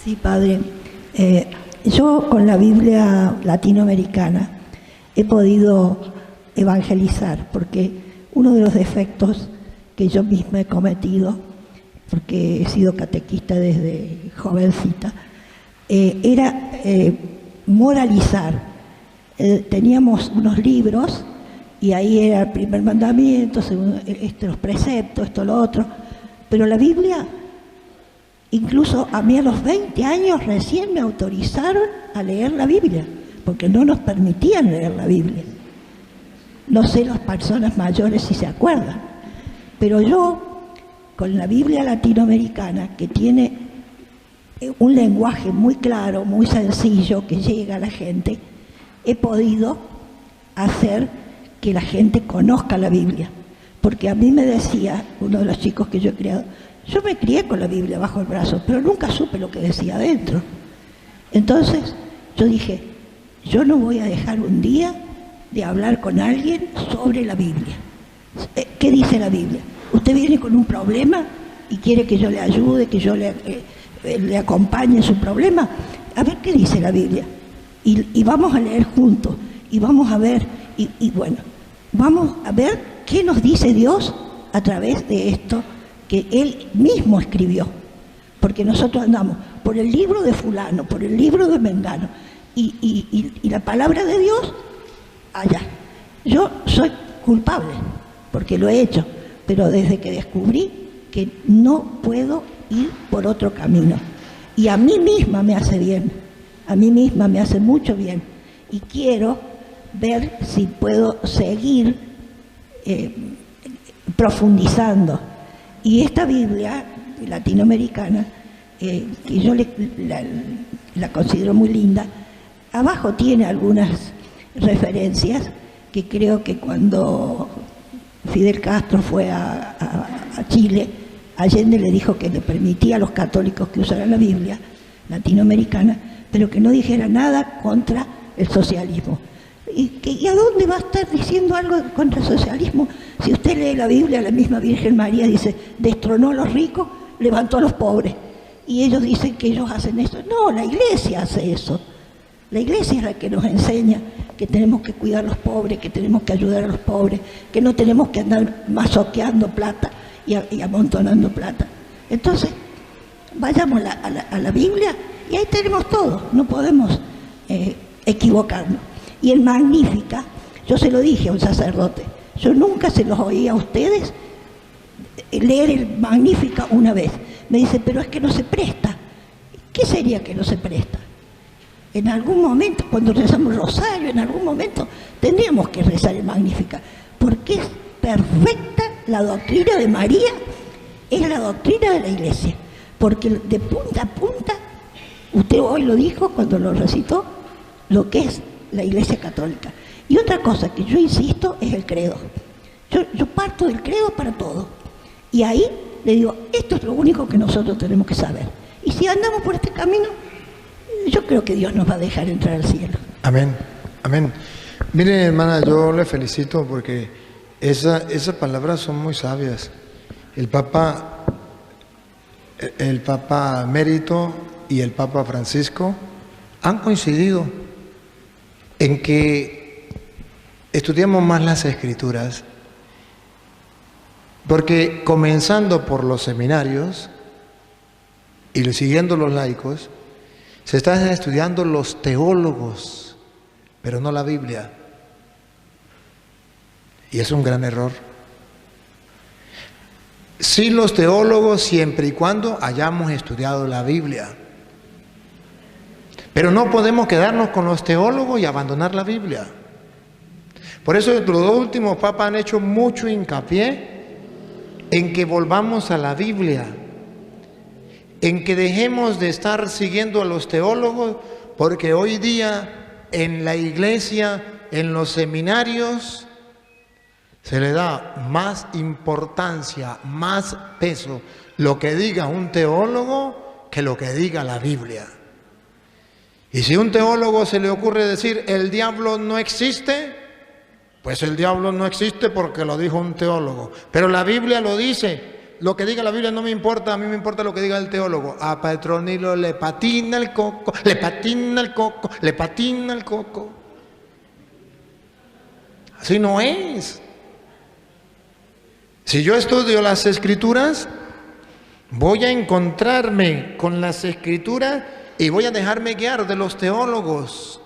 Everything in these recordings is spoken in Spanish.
Sí, padre. Yo con la Biblia latinoamericana he podido evangelizar, porque uno de los defectos que yo misma he cometido, porque he sido catequista desde jovencita, era moralizar. Teníamos unos libros y ahí era el primer mandamiento, los preceptos, esto, lo otro, pero la Biblia, incluso a mí a los 20 años recién me autorizaron a leer la Biblia, porque no nos permitían leer la Biblia. No sé las personas mayores si se acuerdan, pero yo, con la Biblia latinoamericana, que tiene un lenguaje muy claro, muy sencillo, que llega a la gente, he podido hacer que la gente conozca la Biblia. Porque a mí me decía uno de los chicos que yo he criado, yo me crié con la Biblia bajo el brazo, pero nunca supe lo que decía adentro. Entonces yo dije, yo no voy a dejar un día de hablar con alguien sobre la Biblia. ¿Qué dice la Biblia? Usted viene con un problema y quiere que yo le ayude, que yo le acompañe en su problema. A ver qué dice la Biblia. Y vamos a leer juntos, y vamos a ver, y bueno, vamos a ver qué nos dice Dios a través de esto que Él mismo escribió. Porque nosotros andamos por el libro de fulano, por el libro de Mengano, y la palabra de Dios allá. Yo soy culpable, porque lo he hecho, pero desde que descubrí que no puedo ir por otro camino. Y a mí misma me hace bien, a mí misma me hace mucho bien. Y quiero ver si puedo seguir profundizando. Y esta Biblia latinoamericana, que yo la considero muy linda, abajo tiene algunas referencias que creo que cuando Fidel Castro fue a Chile, Allende le dijo que le permitía a los católicos que usaran la Biblia latinoamericana, pero que no dijera nada contra el socialismo. ¿Y a dónde va a estar diciendo algo contra el socialismo? Si usted lee la Biblia, la misma Virgen María dice, destronó a los ricos, levantó a los pobres. Y ellos dicen que ellos hacen eso. No, la Iglesia hace eso. La Iglesia es la que nos enseña que tenemos que cuidar a los pobres, que tenemos que ayudar a los pobres, que no tenemos que andar masoqueando plata y amontonando plata. Entonces, vayamos a la Biblia y ahí tenemos todo, no podemos equivocarnos. Y el Magnífica, yo se lo dije a un sacerdote, yo nunca se los oí a ustedes leer el Magnífica una vez. Me dice, pero es que no se presta. ¿Qué sería que no se presta? En algún momento, cuando rezamos rosario, en algún momento tendríamos que rezar el Magnífica, porque es perfecta la doctrina de María, es la doctrina de la Iglesia, porque de punta a punta, usted hoy lo dijo cuando lo recitó, lo que es la Iglesia Católica. Y otra cosa que yo insisto es el credo. Yo parto del credo para todo. Y ahí le digo, esto es lo único que nosotros tenemos que saber. Y si andamos por este camino, yo creo que Dios nos va a dejar entrar al cielo. Amén, amén. Mire, hermana, yo le felicito porque esas palabras son muy sabias. El Papa Emérito y el Papa Francisco han coincidido en que estudiemos más las Escrituras, porque comenzando por los seminarios y siguiendo los laicos, se están estudiando los teólogos, pero no la Biblia. Y es un gran error. Sí, los teólogos, siempre y cuando hayamos estudiado la Biblia. Pero no podemos quedarnos con los teólogos y abandonar la Biblia. Por eso los dos últimos papas han hecho mucho hincapié en que volvamos a la Biblia, en que dejemos de estar siguiendo a los teólogos, porque hoy día en la iglesia, en los seminarios, se le da más importancia, más peso lo que diga un teólogo que lo que diga la Biblia. Y si a un teólogo se le ocurre decir el diablo no existe, pues el diablo no existe porque lo dijo un teólogo. Pero la Biblia lo dice. lo que diga la Biblia no me importa, a mí me importa lo que diga el teólogo. A Petronilo le patina el coco, le patina el coco, le patina el coco. Así no es. Si yo estudio las Escrituras, voy a encontrarme con las Escrituras y voy a dejarme guiar de los teólogos.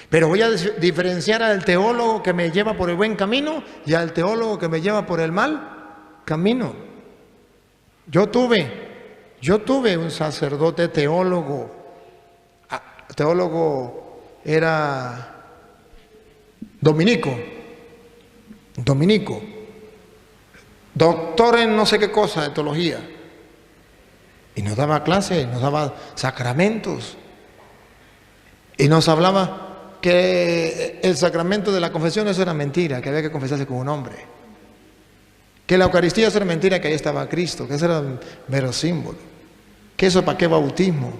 Pero voy a diferenciar al teólogo que me lleva por el buen camino y al teólogo que me lleva por el mal camino. Yo tuve un sacerdote teólogo. Teólogo era dominico, doctor en no sé qué cosa de teología. Y nos daba clases, nos daba sacramentos. Y nos hablaba que el sacramento de la confesión eso era mentira, que había que confesarse con un hombre. Que la Eucaristía eso era mentira, que ahí estaba Cristo, que eso era un mero símbolo. Que eso para qué bautismo.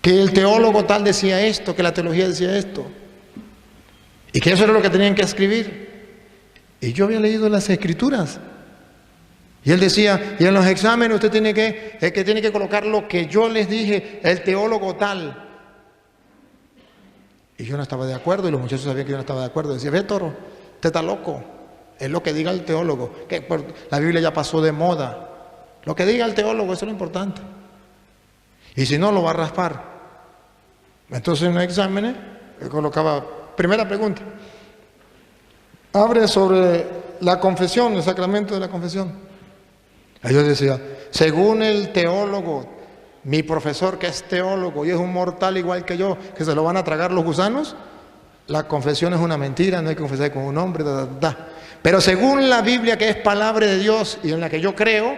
Que el teólogo tal decía esto, que la teología decía esto. Y que eso era lo que tenían que escribir. Y yo había leído las Escrituras. Y él decía, y en los exámenes usted tiene que colocar lo que yo les dije, el teólogo tal. Y yo no estaba de acuerdo, y los muchachos sabían que yo no estaba de acuerdo. Decía, ve toro, usted está loco. Es lo que diga el teólogo. Que la Biblia ya pasó de moda. Lo que diga el teólogo, eso es lo importante. Y si no, lo va a raspar. Entonces en los exámenes, yo colocaba, primera pregunta. Abre sobre la confesión, el sacramento de la confesión. Y yo decía, según el teólogo, mi profesor que es teólogo y es un mortal igual que yo, que se lo van a tragar los gusanos, la confesión es una mentira, no hay que confesar con un hombre, Pero según la Biblia, que es palabra de Dios y en la que yo creo,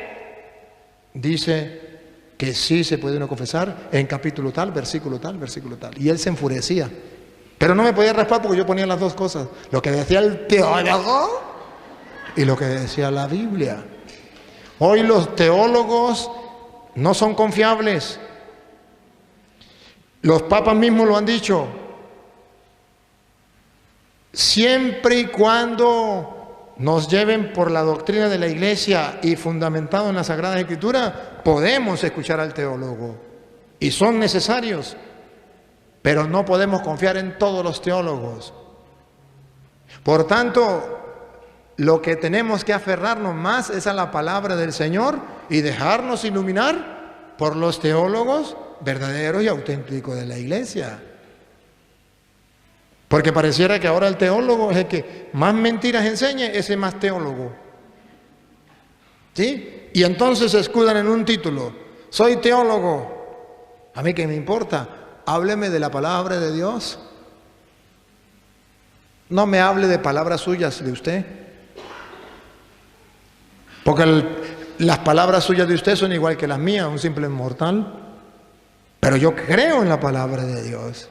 dice que sí se puede uno confesar en capítulo tal, versículo tal, versículo tal. Y él se enfurecía. Pero no me podía raspar porque yo ponía las dos cosas. Lo que decía el teólogo y lo que decía la Biblia. Hoy los teólogos no son confiables. Los papas mismos lo han dicho. Siempre y cuando nos lleven por la doctrina de la Iglesia y fundamentado en la Sagrada Escritura, podemos escuchar al teólogo. Y son necesarios. Pero no podemos confiar en todos los teólogos. Por tanto, lo que tenemos que aferrarnos más es a la palabra del Señor y dejarnos iluminar por los teólogos verdaderos y auténticos de la Iglesia. Porque pareciera que ahora el teólogo es el que más mentiras enseña, ese más teólogo. ¿Sí? Y entonces se escudan en un título. Soy teólogo. ¿A mí qué me importa? Hábleme de la palabra de Dios. No me hable de palabras suyas de usted. Porque las palabras suyas de usted son igual que las mías, un simple mortal. Pero yo creo en la palabra de Dios.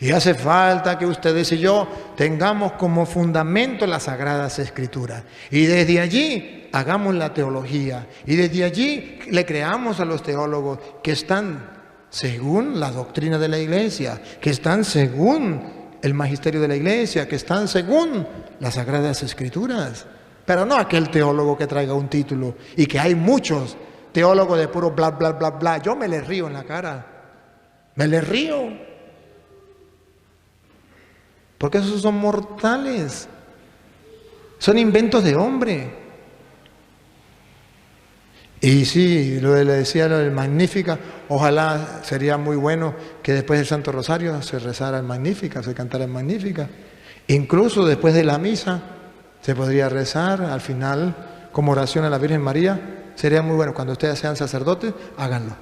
Y hace falta que ustedes y yo tengamos como fundamento las Sagradas Escrituras. Y desde allí hagamos la teología. Y desde allí le creamos a los teólogos que están según la doctrina de la Iglesia, que están según el magisterio de la Iglesia, que están según las Sagradas Escrituras. Pero no aquel teólogo que traiga un título y que hay muchos teólogos de puro bla, bla, bla, bla. Yo me les río en la cara. Me les río. Porque esos son mortales. Son inventos de hombre. Y sí, le decía lo del Magnífica, ojalá sería muy bueno que después del Santo Rosario se rezara el Magnífica, se cantara el Magnífica. Incluso después de la misa se podría rezar al final como oración a la Virgen María. Sería muy bueno. Cuando ustedes sean sacerdotes, háganlo.